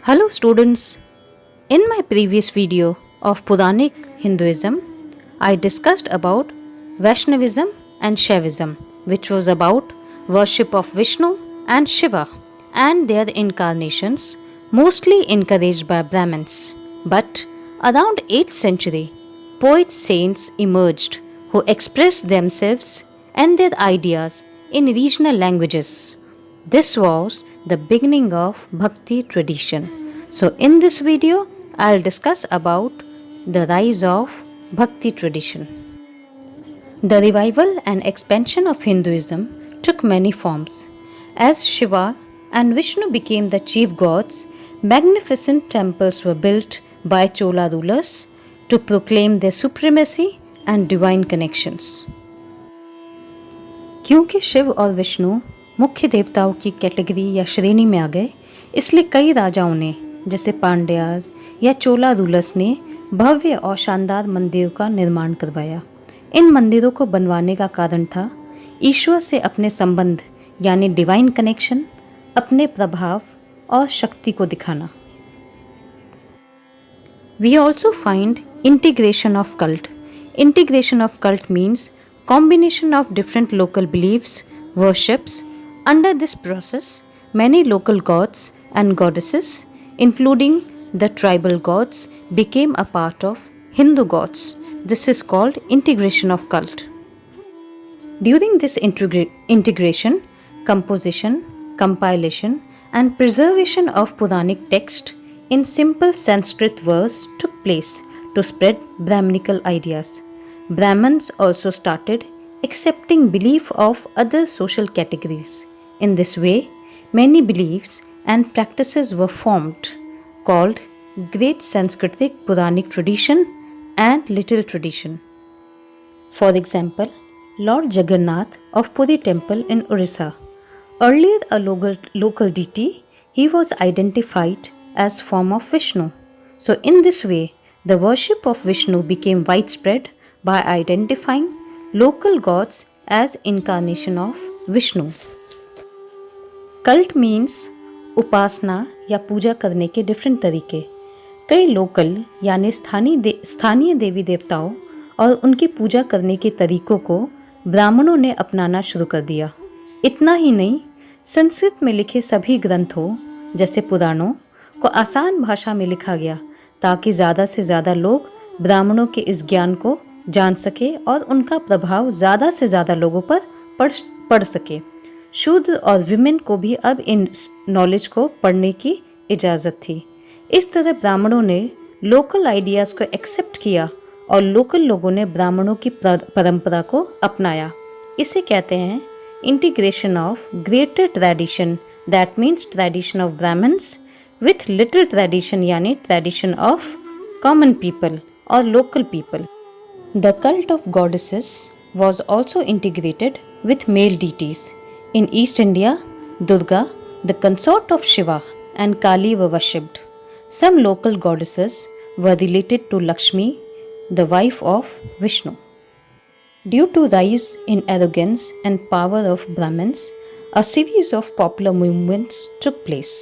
Hello students, in my previous video of Puranic Hinduism, I discussed about Vaishnavism and Shaivism, which was about worship of Vishnu and Shiva and their incarnations, mostly encouraged by Brahmins. But around 8th century, poets saints emerged who expressed themselves and their ideas in regional languages. This was the beginning of Bhakti tradition. So in this video, I'll discuss about the rise of Bhakti tradition. The revival and expansion of Hinduism took many forms. As Shiva and Vishnu became the chief gods, magnificent temples were built by Chola rulers to proclaim their supremacy and divine connections. क्योंकि शिव और विष्णु मुख्य देवताओं की category या श्रेणी में आ गए, इसलिए कई राजाओं ने जैसे पांड्याज या चोला रूलर्स ने भव्य और शानदार मंदिरों का निर्माण करवाया। इन मंदिरों को बनवाने का कारण था ईश्वर से अपने संबंध यानी डिवाइन कनेक्शन, अपने प्रभाव और शक्ति को दिखाना। We also find integration of cult. Integration of cult means combination of different local beliefs, worships. Under this process, many local gods and goddesses, including the tribal gods, became a part of Hindu gods. This is called integration of cult. During this integration, composition, compilation, and preservation of Puranic text in simple Sanskrit verse took place to spread Brahminical ideas. Brahmins also started accepting belief of other social categories. In this way, many beliefs and practices were formed, called Great Sanskritic Puranic Tradition and Little Tradition. For example, Lord Jagannath of Puri Temple in Orissa. Earlier a local deity, he was identified as form of Vishnu. So in this way, the worship of Vishnu became widespread by identifying local gods as incarnation of Vishnu. Cult means उपासना या पूजा करने के different तरीके। कई local यानी स्थानीय देवी देवताओं और उनकी पूजा करने के तरीकों को ब्राह्मणों ने अपनाना शुरू कर दिया। इतना ही नहीं, संस्कृत में लिखे सभी ग्रंथों जैसे पुराणों को आसान भाषा में लिखा गया ताकि ज़्यादा से ज़्यादा लोग ब्राह्मणों के इस ज्ञान को जान सके और उनका प्रभाव ज़्यादा से ज़्यादा लोगों पर पड़ सके। शूद्र और विमेन को भी अब इन नॉलेज को पढ़ने की इजाज़त थी। इस तरह ब्राह्मणों ने लोकल आइडियाज़ को एक्सेप्ट किया और लोकल लोगों ने ब्राह्मणों की परंपरा को अपनाया। इसे कहते हैं integration of greater tradition, that means tradition of Brahmans with little tradition यानी ट्रेडिशन ऑफ कॉमन पीपल और local people. The cult of goddesses was also integrated with male deities. In East India, Durga, the consort of Shiva, and Kali were worshipped. Some local goddesses were related to Lakshmi, the wife of Vishnu. Due to rise in arrogance and power of Brahmins, a series of popular movements took place.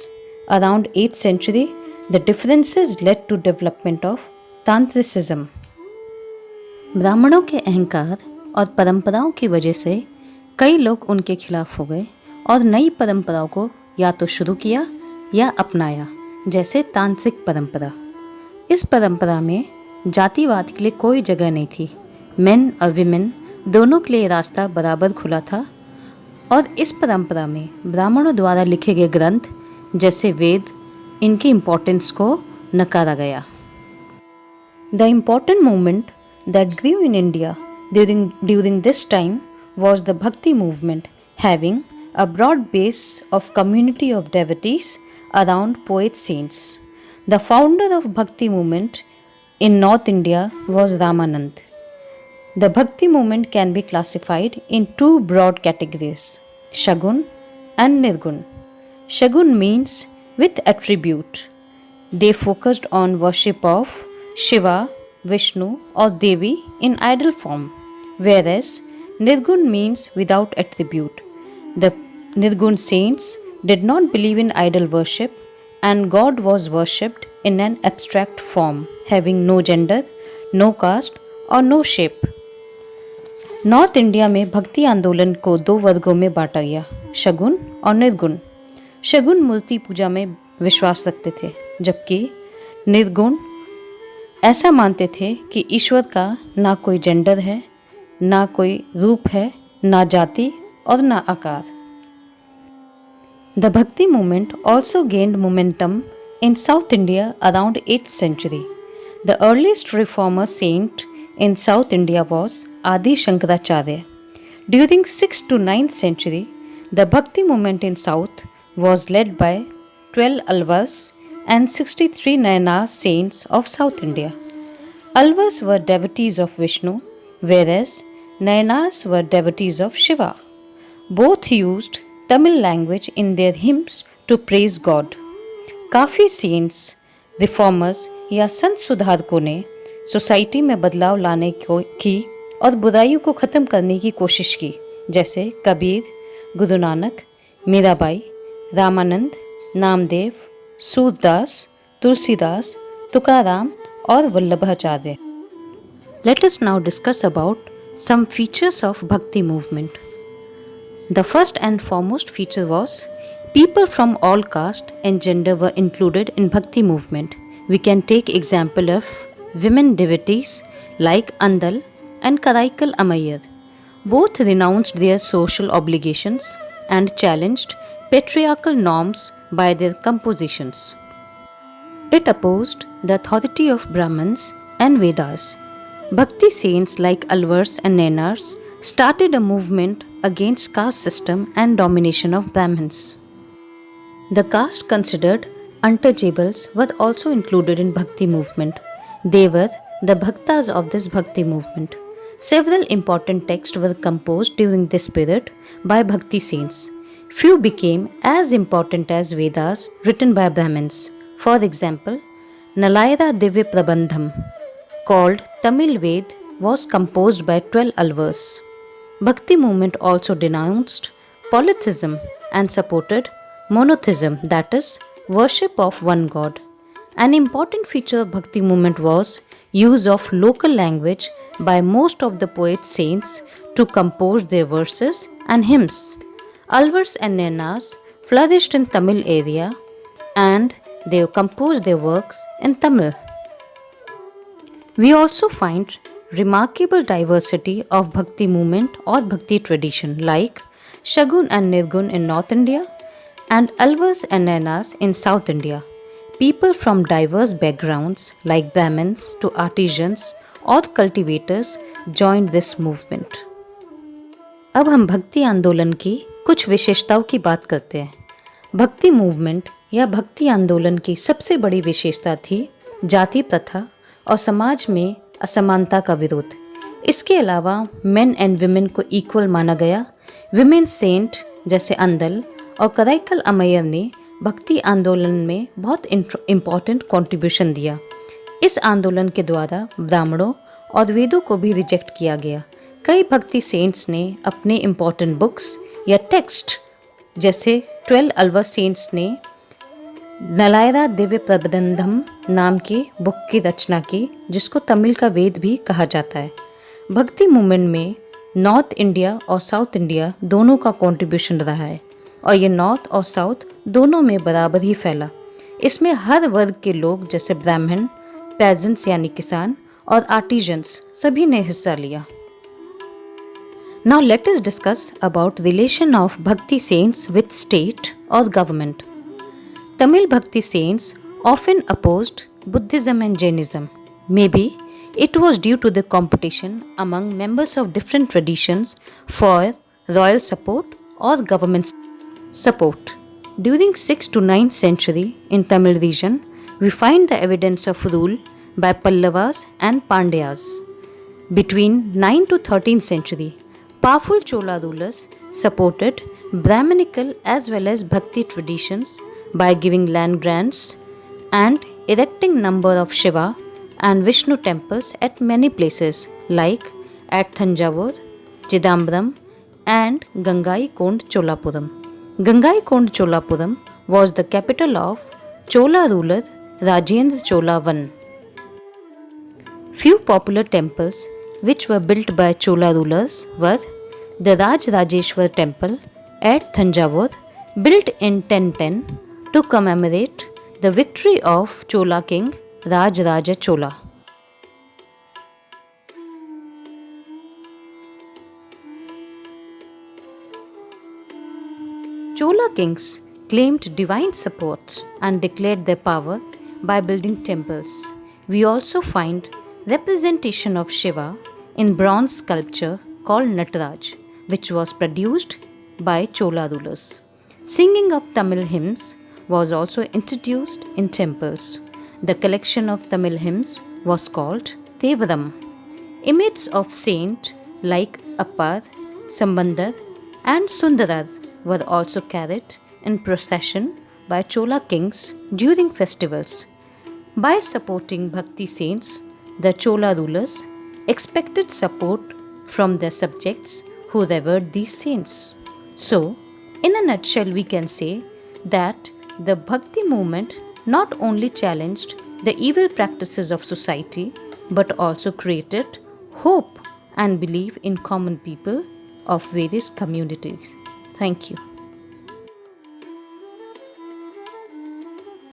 Around 8th century, the differences led to development of Tantricism. ब्राह्मणों के अहंकार और परंपराओं की वजह से कई लोग उनके खिलाफ हो गए और नई परंपराओं को या तो शुरू किया या अपनाया, जैसे तांत्रिक परंपरा। इस परंपरा में जातिवाद के लिए कोई जगह नहीं थी। मेन और विमेन दोनों के लिए रास्ता बराबर खुला था और इस परंपरा में ब्राह्मणों द्वारा लिखे गए ग्रंथ जैसे वेद, इनकी इम्पोर्टेंस को नकारा गया। The important movement that grew in India during this time was the Bhakti movement, having a broad base of community of devotees around poet saints. The founder of Bhakti movement in North India was Ramanand. The Bhakti movement can be classified in two broad categories, Shagun and Nirgun. Shagun means with attribute. They focused on worship of Shiva, Vishnu or Devi in idol form, whereas Nirgun means without attribute. The Nirgun saints did not believe in idol worship. and God was worshipped in an abstract form, having no gender, no caste और no shape. North India में भक्ति आंदोलन को दो वर्गों में बांटा गया, शगुन और निर्गुण. शगुन मूर्ति पूजा में विश्वास रखते थे, जबकि निर्गुण ऐसा मानते थे कि ईश्वर का ना कोई जेंडर है, ना कोई रूप है, ना जाति और ना आकार. The Bhakti movement also gained momentum in South India around 8th century. The earliest reformer saint in South India was Adi Shankaracharya. During 6th to 9th century, the Bhakti movement in South was led by 12 Alvars and 63 Nayanar saints of South India. Alvars were devotees of Vishnu, whereas Nayanars were devotees of Shiva. Both used Tamil language in their hymns to praise God. काफ़ी cents, reformers या संत सुधारकों ने society में बदलाव लाने की और बुराइयों को ख़त्म करने की कोशिश की, जैसे कबीर, गुरु नानक, मीराबाई, रामानंद, नामदेव, सूरदास, तुलसीदास, तुकाराम और Vallabhacharya. Let us now discuss about some features of Bhakti movement. The first and foremost feature was people from all caste and gender were included in Bhakti movement. We can take example of women devotees like Andal and Karaikal Ammayar. Both renounced their social obligations and challenged patriarchal norms by their compositions. It opposed the authority of Brahmins and Vedas. Bhakti saints like Alvars and Nayanars started a movement against caste system and domination of Brahmins. The caste considered untouchables were also included in Bhakti movement. They were the bhaktas of this Bhakti movement. Several important texts were composed during this period by Bhakti saints. Few became as important as Vedas written by Brahmins. For example, Nalayara Divya Prabandham, called Tamil Ved, was composed by 12 Alvars. Bhakti movement also denounced polytheism and supported monotheism, that is, worship of one god. An important feature of Bhakti movement was use of local language by most of the poet saints to compose their verses and hymns. Alvars and Nayanars flourished in Tamil area and they composed their works in Tamil. We also find remarkable diversity of Bhakti movement or Bhakti tradition like Shagun and Nirgun in North India and Alvars and Nayanars in South India. People from diverse backgrounds like Brahmins to artisans or cultivators joined this movement. अब हम भक्ति आंदोलन की कुछ विशेषताओं की बात करते हैं. भक्ति मूवमेंट या भक्ति आंदोलन की सबसे बड़ी विशेषता थी जाति प्रथा और समाज में असमानता का विरोध. इसके अलावा मेन एंड विमेन को इक्वल माना गया. विमेन सेंट जैसे अंदल और कराईकल अमैयर ने भक्ति आंदोलन में बहुत इम्पॉर्टेंट कंट्रीब्यूशन दिया. इस आंदोलन के द्वारा ब्राह्मणों और वेदों को भी रिजेक्ट किया गया. कई भक्ति सेंट्स ने अपने इम्पॉर्टेंट बुक्स या टेक्स्ट जैसे 12 अल्वर सेंट्स ने नलायरा दिव्य प्रबंधम नाम की बुक की रचना की, जिसको तमिल का वेद भी कहा जाता है. भक्ति मूवमेंट में नॉर्थ इंडिया और साउथ इंडिया दोनों का कंट्रीब्यूशन रहा है और ये नॉर्थ और साउथ दोनों में बराबर ही फैला. इसमें हर वर्ग के लोग जैसे ब्राह्मण, पेजेंट्स यानी किसान और आर्टिजन्स सभी ने हिस्सा लिया. Now let us discuss about relation of Bhakti saints with state or government. Tamil Bhakti saints often opposed Buddhism and Jainism. Maybe it was due to the competition among members of different traditions for royal support or government support. During 6th to 9th century in Tamil region, we find the evidence of rule by Pallavas and Pandyas. Between 9th to 13th century, powerful Chola rulers supported Brahminical as well as Bhakti traditions by giving land grants and erecting number of Shiva and Vishnu temples at many places like at Thanjavur, Chidambaram and Gangaikond Cholapuram. Gangaikond Cholapuram was the capital of Chola ruler Rajendra Chola I. Few popular temples which were built by Chola rulers were the Rajrajeshwar temple at Thanjavur, built in 1010 to commemorate the victory of Chola king Rajaraja Chola. Chola kings claimed divine support and declared their power by building temples. We also find representation of Shiva in bronze sculpture called Nataraj, which was produced by Chola rulers. Singing of Tamil hymns was also introduced in temples. The collection of Tamil hymns was called Tevaram. Images of saints like Appar, Sambandar, and Sundarar were also carried in procession by Chola kings during festivals. By supporting Bhakti saints, the Chola rulers expected support from their subjects who revered these saints. So, in a nutshell, we can say that the Bhakti movement not only challenged the evil practices of society but also created hope and belief in common people of various communities. Thank you.